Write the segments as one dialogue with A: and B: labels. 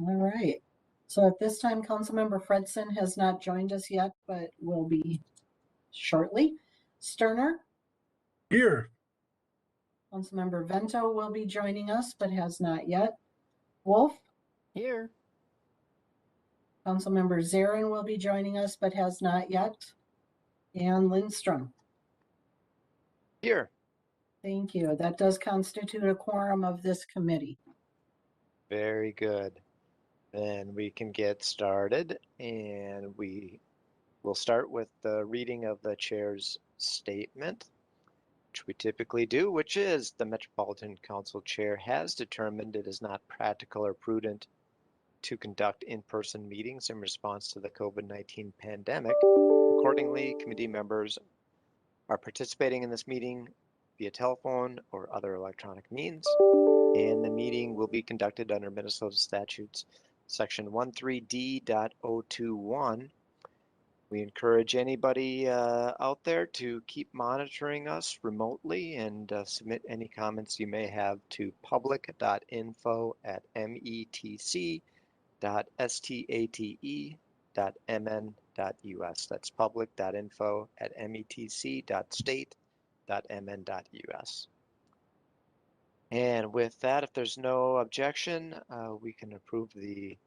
A: All right. So at this time, Councilmember Fredson has not joined us yet, but will be shortly. Sterner?
B: Here.
A: Councilmember Vento will be joining us, but has not yet. Wolf?
C: Here.
A: Councilmember Zarin will be joining us, but has not yet. And Lindstrom?
D: Here.
A: Thank you. That does constitute a quorum of this committee.
D: Very good. Then we can get started, and we will start with the reading of the chair's statement, which we typically do, which is the Metropolitan Council Chair has determined it is not practical or prudent to conduct in-person meetings in response to the COVID-19 pandemic. Accordingly, committee members are participating in this meeting via telephone or other electronic means, and the meeting will be conducted under Minnesota statutes section 13D.021. We encourage anybody out there to keep monitoring us remotely and submit any comments you may have to public.info@met.state.mn.us. That's public.info@met.state.mn.us. And with that, if there's no objection, we can approve the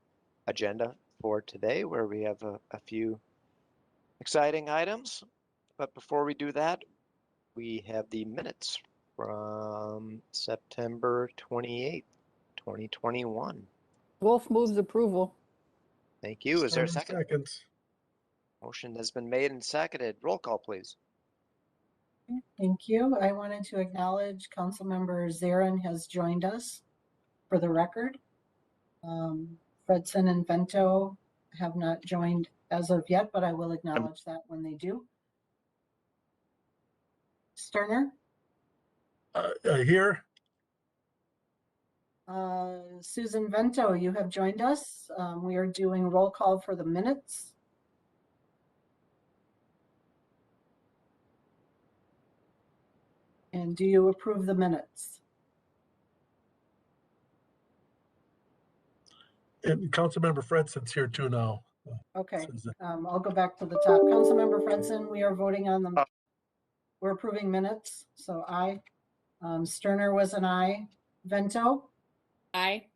D: agenda for today, where we have a few exciting items. But before we do that, we have the minutes from September 28th, 2021.
C: Wolf moves approval.
D: Thank you. Is there a second?
B: Seconds.
D: Motion has been made and seconded. Roll call, please.
A: Thank you. I wanted to acknowledge Councilmember Zarin has joined us for the record. Fredson and Vento have not joined as of yet, but I will acknowledge that when they do. Sterner?
B: Here.
A: Susan Vento, you have joined us. We are doing roll call for the minutes. And do you approve the minutes?
B: And Councilmember Fredson's here too now.
A: Okay,
B: Susan.
A: I'll go back to the top. Councilmember Fredson, we are voting on them. We're approving minutes, so aye. Sterner was an aye. Vento?
C: Aye.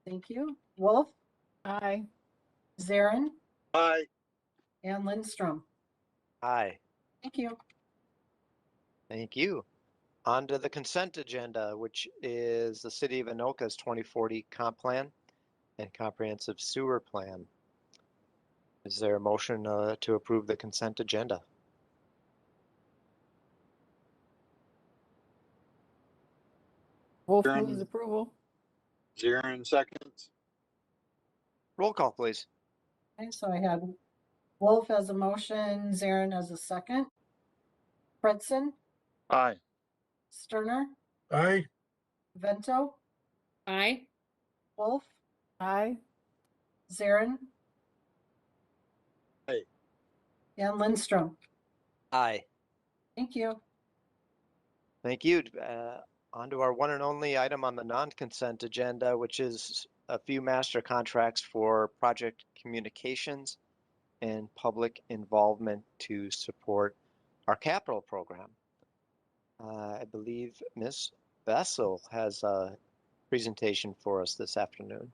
A: Thank you. Wolf?
C: Aye.
A: Zarin?
E: Aye.
A: And Lindstrom?
D: Aye.
A: Thank you.
D: Thank you. On to the consent agenda, which is the City of Anoka's 2040 comp plan and comprehensive sewer plan. Is there a motion to approve the consent agenda?
C: Wolf
E: Zarin.
C: moves approval.
E: Zarin seconds.
D: Roll call, please.
A: Okay, so I had Wolf as a motion, Zarin as a second. Fredson?
E: Aye.
A: Sterner?
B: Aye.
A: Vento?
C: Aye.
A: Wolf?
C: Aye.
A: Zarin?
E: Aye.
A: And Lindstrom?
D: Aye.
A: Thank you.
D: Thank you. On to our one and only item on the non-consent agenda, which is a few master contracts for project communications and public involvement to support our capital program. I believe Ms. Bessel has a presentation for us this afternoon.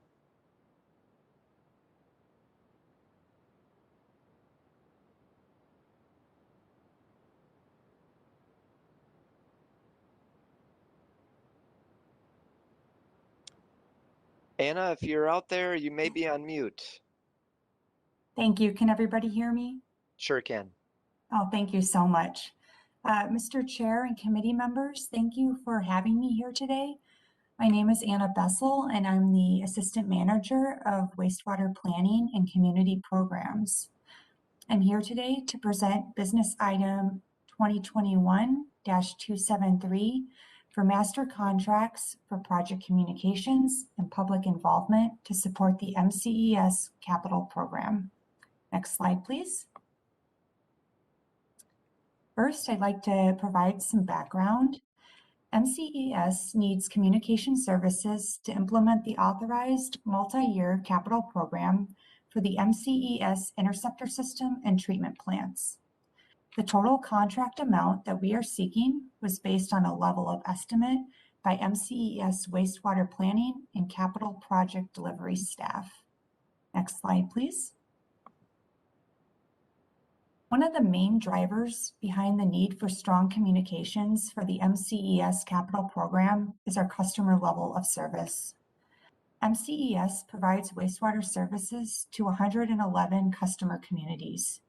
D: Anna, if you're out there, you may be on mute.
F: Thank you. Can everybody hear me?
D: Sure can.
F: Oh, thank you so much. Mr. Chair and committee members, thank you for having me here today. My name is Anna Bessel, and I'm the Assistant Manager of Wastewater Planning and Community Programs. I'm here today to present Business Item 2021-273 for master contracts for project communications and public involvement to support the MCES capital program. Next slide, please. First, I'd like to provide some background. MCES needs communication services to implement the authorized multi-year capital program for the MCES interceptor system and treatment plants. The total contract amount that we are seeking was based on a level of estimate by MCES wastewater planning and capital project delivery staff. Next slide, please. One of the main drivers behind the need for strong communications for the MCES capital program is our customer level of service. MCES provides wastewater services to 111 customer communities.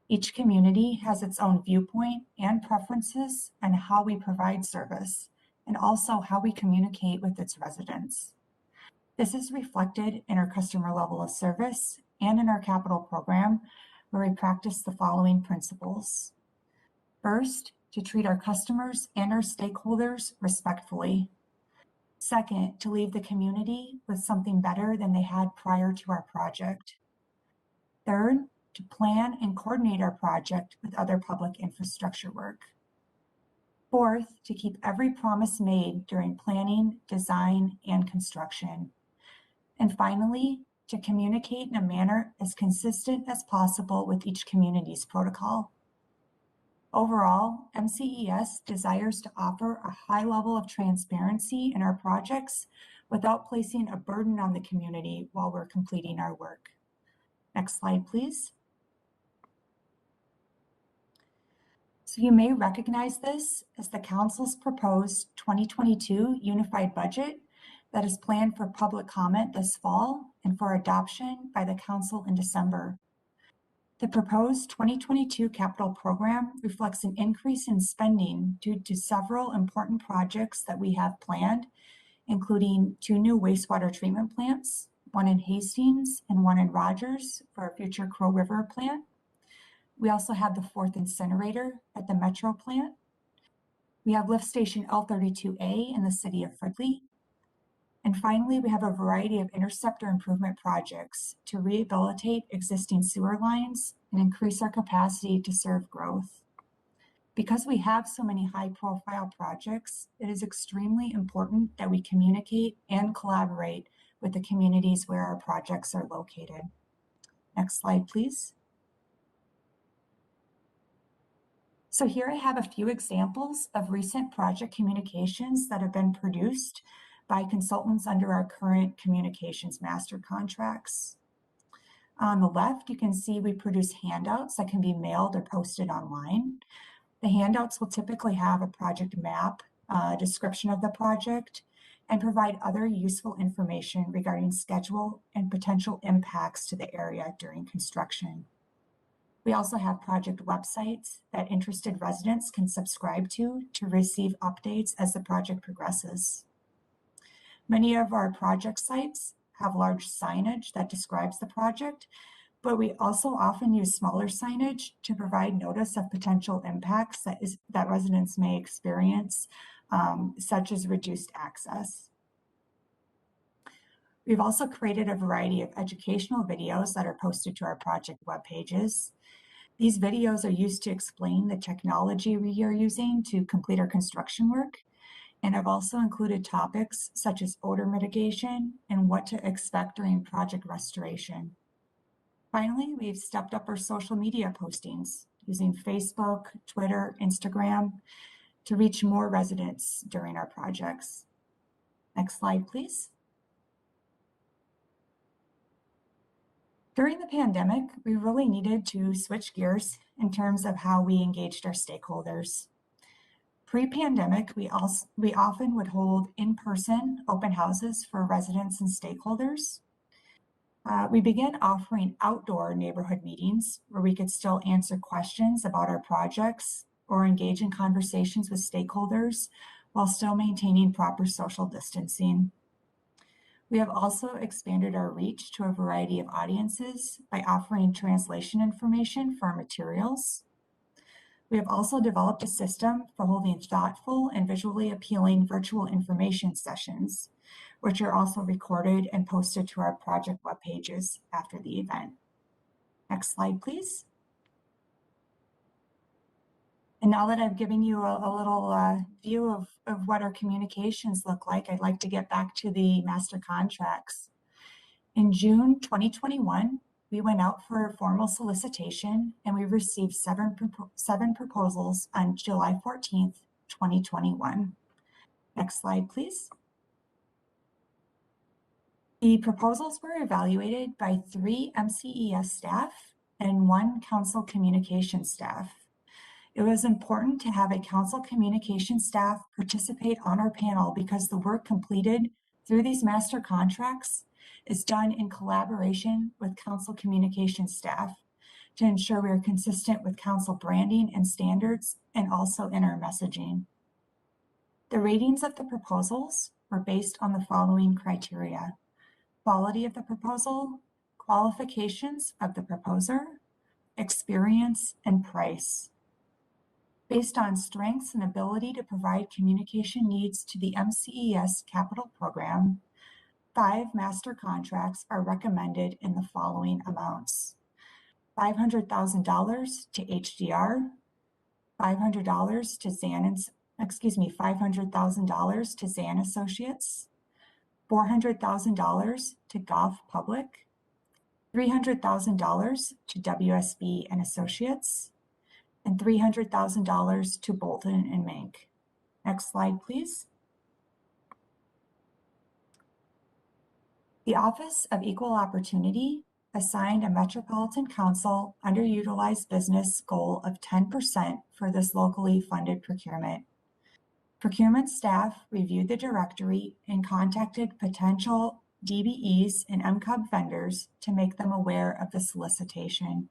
F: Each community has its own viewpoint and preferences on how we provide service and also how we communicate with its residents. This is reflected in our customer level of service and in our capital program, where we practice the following principles. First, to treat our customers and our stakeholders respectfully. Second, to leave the community with something better than they had prior to our project. Third, to plan and coordinate our project with other public infrastructure work. Fourth, to keep every promise made during planning, design, and construction. And finally, to communicate in a manner as consistent as possible with each community's protocol. Overall, MCES desires to offer a high level of transparency in our projects without placing a burden on the community while we're completing our work. Next slide, please. So you may recognize this as the Council's proposed 2022 unified budget that is planned for public comment this fall and for adoption by the Council in December. The proposed 2022 capital program reflects an increase in spending due to several important projects that we have planned, including 2 new wastewater treatment plants, one in Hastings and one in Rogers for our future Crow River plant. We also have the 4th incinerator at the Metro plant. We have lift station L32A in the city of Fridley. And finally, we have a variety of interceptor improvement projects to rehabilitate existing sewer lines and increase our capacity to serve growth. Because we have so many high-profile projects, it is extremely important that we communicate and collaborate with the communities where our projects are located. Next slide, please. So here I have a few examples of recent project communications that have been produced by consultants under our current communications master contracts. On the left, you can see we produce handouts that can be mailed or posted online. The handouts will typically have a project map, a description of the project, and provide other useful information regarding schedule and potential impacts to the area during construction. We also have project websites that interested residents can subscribe to receive updates as the project progresses. Many of our project sites have large signage that describes the project, but we also often use smaller signage to provide notice of potential impacts that residents may experience, such as reduced access. We've also created a variety of educational videos that are posted to our project web pages. These videos are used to explain the technology we are using to complete our construction work, and I've also included topics such as odor mitigation and what to expect during project restoration. Finally, we've stepped up our social media postings using Facebook, Twitter, Instagram to reach more residents during our projects. Next slide, please. During the pandemic, we really needed to switch gears in terms of how we engaged our stakeholders. Pre-pandemic, we often would hold in-person open houses for residents and stakeholders. We began offering outdoor neighborhood meetings where we could still answer questions about our projects or engage in conversations with stakeholders while still maintaining proper social distancing. We have also expanded our reach to a variety of audiences by offering translation information for our materials. We have also developed a system for holding thoughtful and visually appealing virtual information sessions, which are also recorded and posted to our project web pages after the event. Next slide, please. And now that I've given you a little view of what our communications look like, I'd like to get back to the master contracts. In June 2021, we went out for a formal solicitation and we received seven proposals on July 14th, 2021. Next slide, please. The proposals were evaluated by 3 MCES staff and 1 council communication staff. It was important to have a council communication staff participate on our panel because the work completed through these master contracts is done in collaboration with council communication staff to ensure we are consistent with council branding and standards and also in our messaging. The ratings of the proposals were based on the following criteria: quality of the proposal, qualifications of the proposer, experience, and price. Based on strengths and ability to provide communication needs to the MCES capital program, 5 master contracts are recommended in the following amounts: $500,000 to HDR, $500 to $500,000 to Zan Associates, $400,000 to Goff Public, $300,000 to WSB and Associates, and $300,000 to Bolton and Mank. Next slide, please. The Office of Equal Opportunity assigned a Metropolitan Council underutilized business goal of 10% for this locally funded procurement. Procurement staff reviewed the directory and contacted potential DBEs and MCUB vendors to make them aware of the solicitation.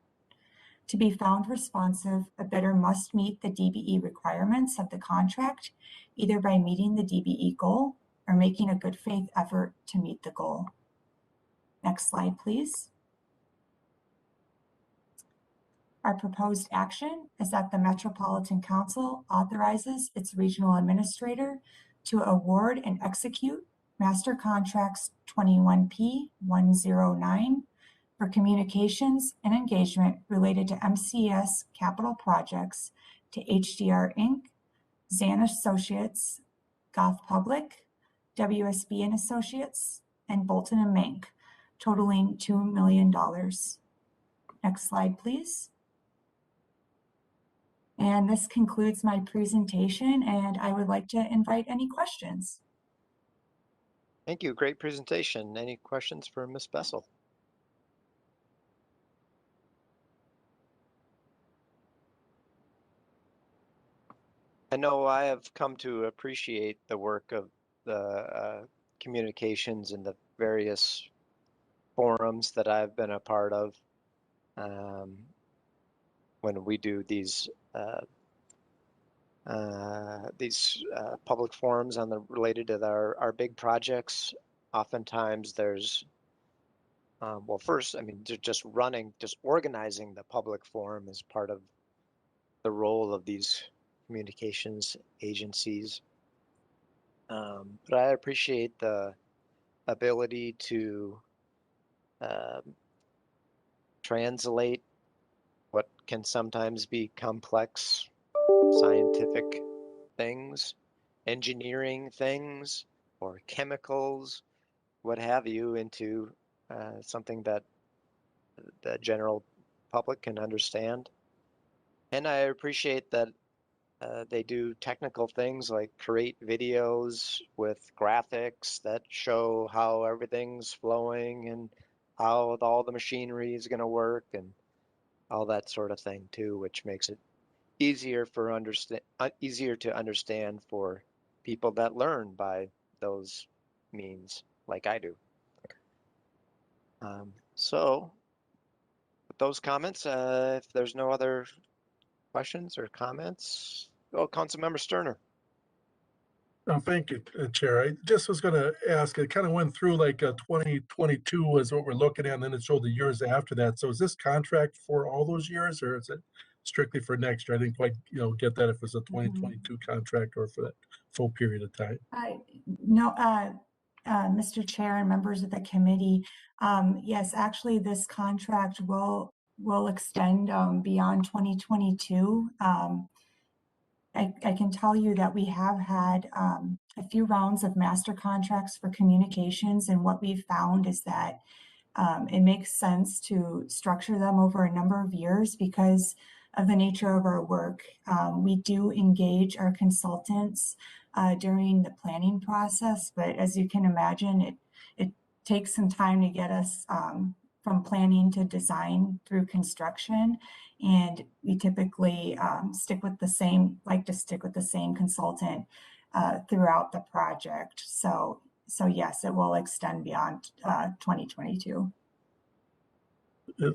F: To be found responsive, a bidder must meet the DBE requirements of the contract, either by meeting the DBE goal or making a good faith effort to meet the goal. Next slide, please. Our proposed action is that the Metropolitan Council authorizes its regional administrator to award and execute Master Contracts 21P109 for communications and engagement related to MCES capital projects to HDR Inc., Zan Associates, Goff Public, WSB and Associates, and Bolton and Mank, totaling $2 million. Next slide, please. And this concludes my presentation, and I would like to invite any questions.
D: Thank you. Great presentation. Any questions for Ms. Bessel? I know I have come to appreciate the work of the communications in the various forums that I've been a part of when we do these public forums on the related to our big projects. Oftentimes there's well, first, I mean, just organizing the public forum is part of the role of these communications agencies. But I appreciate the ability to translate what can sometimes be complex scientific things, engineering things, or chemicals, what have you, into something that the general public can understand. And I appreciate that they do technical things like create videos with graphics that show how everything's flowing and how all the machinery is going to work and all that sort of thing too, which makes it easier to understand for people that learn by those means, like I do. So with those comments, if there's no other questions or comments, Councilmember Sterner.
B: Thank you, Chair. I just was going to ask, it kind of went through like 2022 was what we're looking at, and then it showed the years after that. So is this contract for all those years, or is it strictly for next year? I didn't quite, get that if it was a 2022 contract or for that full period of time.
F: No, Mr. Chair and members of the committee, yes, actually this contract will extend beyond 2022. I can tell you that we have had a few rounds of master contracts for communications, and what we've found is that it makes sense to structure them over a number of years because of the nature of our work. We do engage our consultants during the planning process, but as you can imagine, it takes some time to get us from planning to design through construction. And we typically like to stick with the same consultant throughout the project. So yes, it will extend beyond 2022.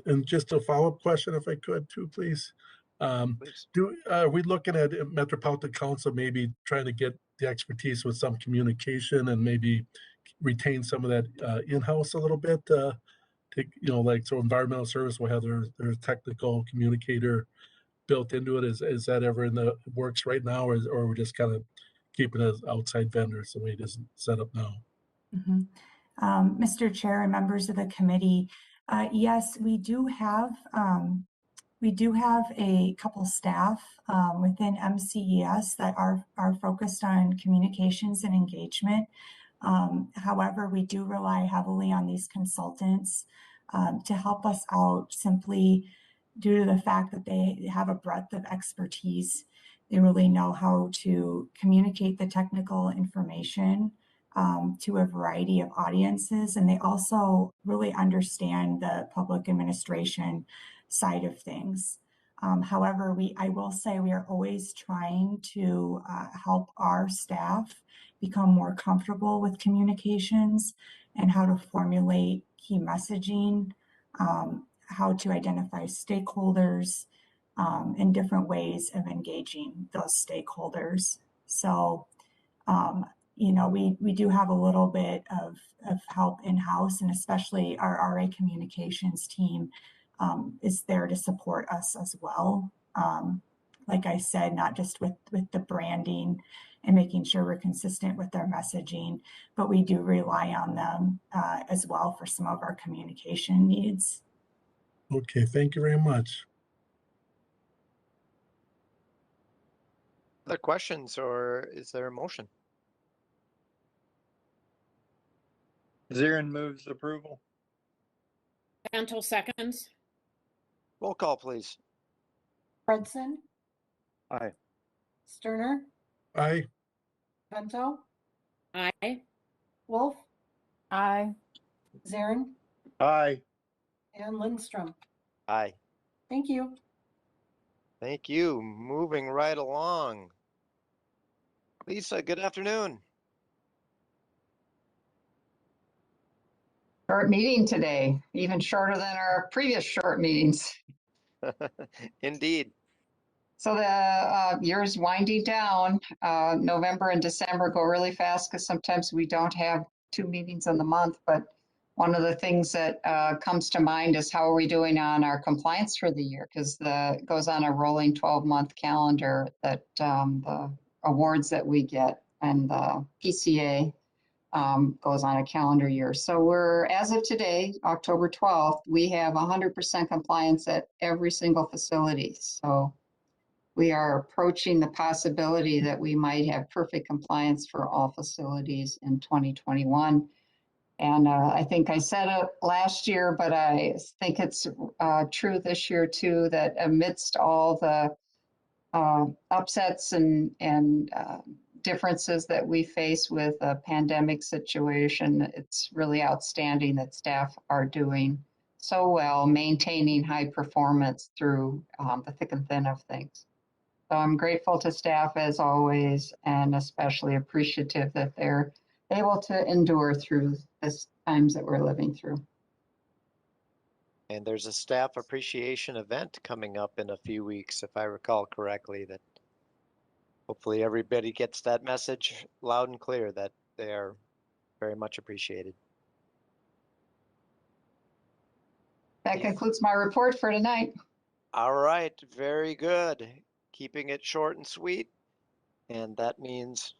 B: And just a follow-up question, if I could too, please.
D: Please.
B: Are we looking at Metropolitan Council maybe trying to get the expertise with some communication and maybe retain some of that in-house a little bit? Like, so environmental service will have their technical communicator built into it. Is that ever in the works right now, or we're just kind of keeping it as outside vendors the way it is set up now?
F: Mr. Chair and members of the committee, yes, we do have a couple staff within MCES that are focused on communications and engagement. However, we do rely heavily on these consultants to help us out, simply due to the fact that they have a breadth of expertise. They really know how to communicate the technical information to a variety of audiences, and they also really understand the public administration side of things. However, I will say we are always trying to help our staff become more comfortable with communications and how to formulate key messaging, how to identify stakeholders, and different ways of engaging those stakeholders. So, we do have a little bit of help in-house, and especially our RA communications team is there to support us as well. Like I said, not just with the branding and making sure we're consistent with our messaging, but we do rely on them as well for some of our communication needs.
B: Okay, thank you very much.
D: Other questions, or is there a motion?
E: Zirin moves approval.
C: Bento seconds.
D: Roll call, please.
A: Fredson,
E: Aye.
A: Sterner,
B: Aye.
A: Bento,
C: Aye.
A: Wolf,
C: Aye.
A: Zarin,
E: Aye.
A: and Lindstrom.
D: Aye.
A: Thank you.
D: Thank you. Moving right along. Lisa, good afternoon.
G: Short meeting today, even shorter than our previous short meetings.
D: Indeed.
G: So the year's winding down. November and December go really fast because sometimes we don't have 2 meetings in the month. But one of the things that comes to mind is how are we doing on our compliance for the year? Because it goes on a rolling 12-month calendar that the awards that we get and the PCA goes on a calendar year. So we're, as of today, October 12th, we have 100% compliance at every single facility. So we are approaching the possibility that we might have perfect compliance for all facilities in 2021. And I think I said it last year, but I think it's true this year too, that amidst all the upsets and differences that we face with a pandemic situation, it's really outstanding that staff are doing so well, maintaining high performance through the thick and thin of things. So I'm grateful to staff as always, and especially appreciative that they're able to endure through these times that we're living through.
D: And there's a staff appreciation event coming up in a few weeks, if I recall correctly, that hopefully everybody gets that message loud and clear that they are very much appreciated.
G: That concludes my report for tonight.
D: All right, very good. Keeping it short and sweet. And that means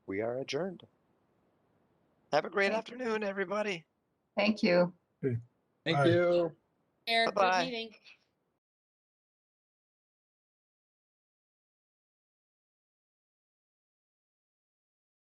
D: we are adjourned. Have a great afternoon, everybody.
G: Thank you.
E: Thank
B: Aye.
E: you.
C: Good
D: Bye-bye.
C: meeting.